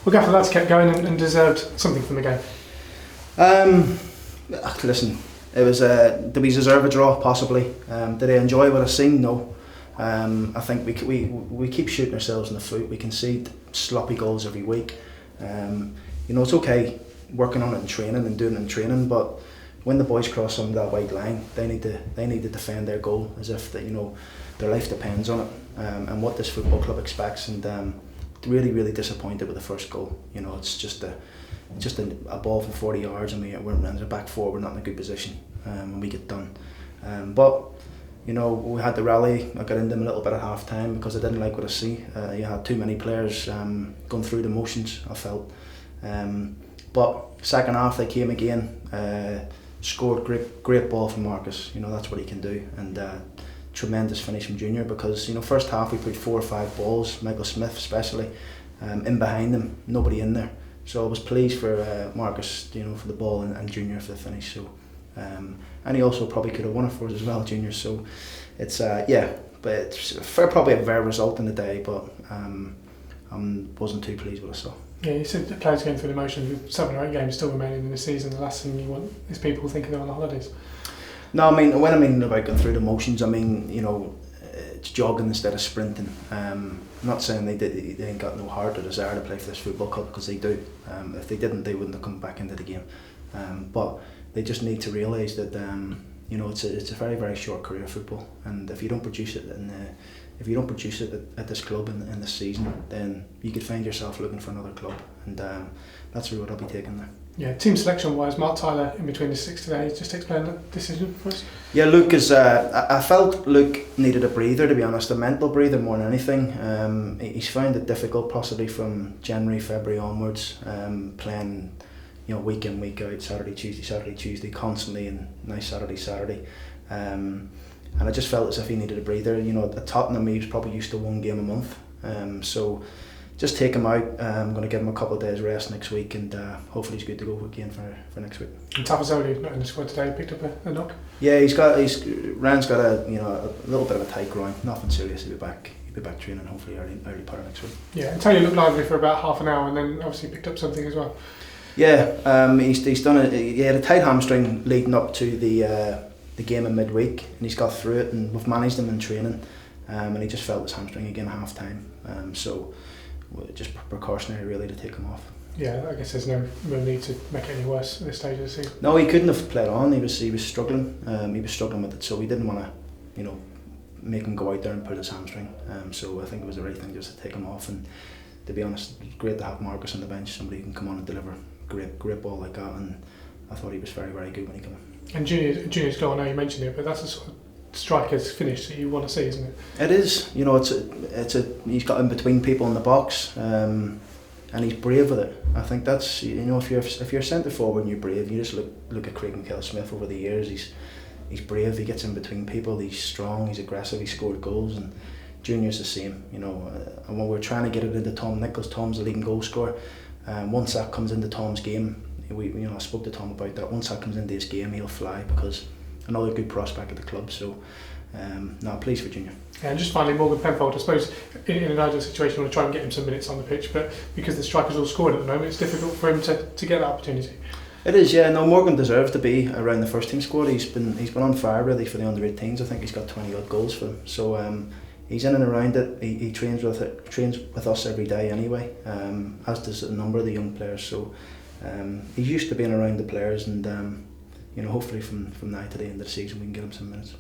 Well, Gaffer, that's kept going and deserved something from the game. Listen, it was did we deserve a draw? Possibly. Did I enjoy what I seen? No. I think we keep shooting ourselves in the foot. We concede sloppy goals every week. It's okay working on it in training and doing it in training, but when the boys cross under that white line, they need to defend their goal as if that their life depends on it, and what this football club expects. And really disappointed with the first goal. It's just a ball from 40 yards, and we're in the back four. We're not in a good position when we get done. But we had the rally. I got into them a little bit at half time because I didn't like what I see. You had too many players going through the motions, I felt. But second half they came again, scored great ball from Marcus. That's what he can do, and tremendous finish from Junior, because first half we put 4 or 5 balls, Michael Smith especially, in behind him, nobody in there. So I was pleased for Marcus, for the ball, and Junior for the finish. So and he also probably could have won it for us as well, Junior. So it's but it's probably a fair result in the day, but I wasn't too pleased with what I saw. Yeah, you said the players going through the motions with 7 or 8 games still remaining in the season. The last thing you want is people thinking they're on the holidays. No, when I mean about going through the motions, I mean it's jogging instead of sprinting. I'm not saying they ain't got no heart or desire to play for this football club, because they do. If they didn't, they wouldn't have come back into the game. But they just need to realise that it's a very short career of football, and if you don't produce it at this club in this season, then you could find yourself looking for another club, and that's the road I'll be taking there. Yeah, team selection wise, Mark Tyler in between the 6 today. Just explain that decision for us. Yeah, Luke is. I felt Luke needed a breather, to be honest, a mental breather more than anything. He's found it difficult, possibly from January, February onwards, playing week in, week out, Saturday, Tuesday, constantly, and nice Saturday. And I just felt as if he needed a breather. At Tottenham he was probably used to 1 game a month. So just take him out. I'm going to give him a couple of days rest next week, and hopefully he's good to go again for next week. And Tafazoli not in the squad today, picked up a knock. Yeah, Rand's got a little bit of a tight groin, nothing serious. He'll be back training hopefully early part of next week. Yeah, and Tony looked lively for about half an hour, and then obviously picked up something as well. Yeah, he's done he had a tight hamstring leading up to the game in midweek, and he's got through it, and we've managed him in training, and he just felt his hamstring again at half time. So just precautionary really to take him off. Yeah, I guess there's no real need to make it any worse at this stage of the season. No, he couldn't have played on. He was struggling. He was struggling with it, so we didn't want to make him go out there and pull his hamstring. So I think it was the right thing just to take him off. And to be honest, it was great to have Marcus on the bench, somebody who can come on and deliver great ball like that, and I thought he was very good when he came in. And Junior's goal, I know you mentioned it, but that's a sort of striker's finish that you want to see, isn't it? It is. He's got in between people in the box, and he's brave with it. I think that's if you're centre forward and you're brave, you just look at Craig McCann over the years. He's brave. He gets in between people. He's strong. He's aggressive. He scored goals, and Junior's the same. And when we're trying to get it into Tom Nicholas, Tom's the leading goal scorer. Once that comes into Tom's game, I spoke to Tom about that. Once that comes into his game, he'll fly, because another good prospect at the club. So, pleased for Junior. Yeah, and just finally, Morgan Penfold, I suppose in an ideal situation, we want to try and get him some minutes on the pitch, but because the strikers all scored at the moment, it's difficult for him to get that opportunity. It is, yeah. No, Morgan deserves to be around the first team squad. He's been on fire really for the under-18s. I think he's got 20 odd goals for them. So he's in and around it. He trains with us every day anyway, as does a number of the young players. So he's used to being around the players, and hopefully from now to the end of the season we can get him some minutes.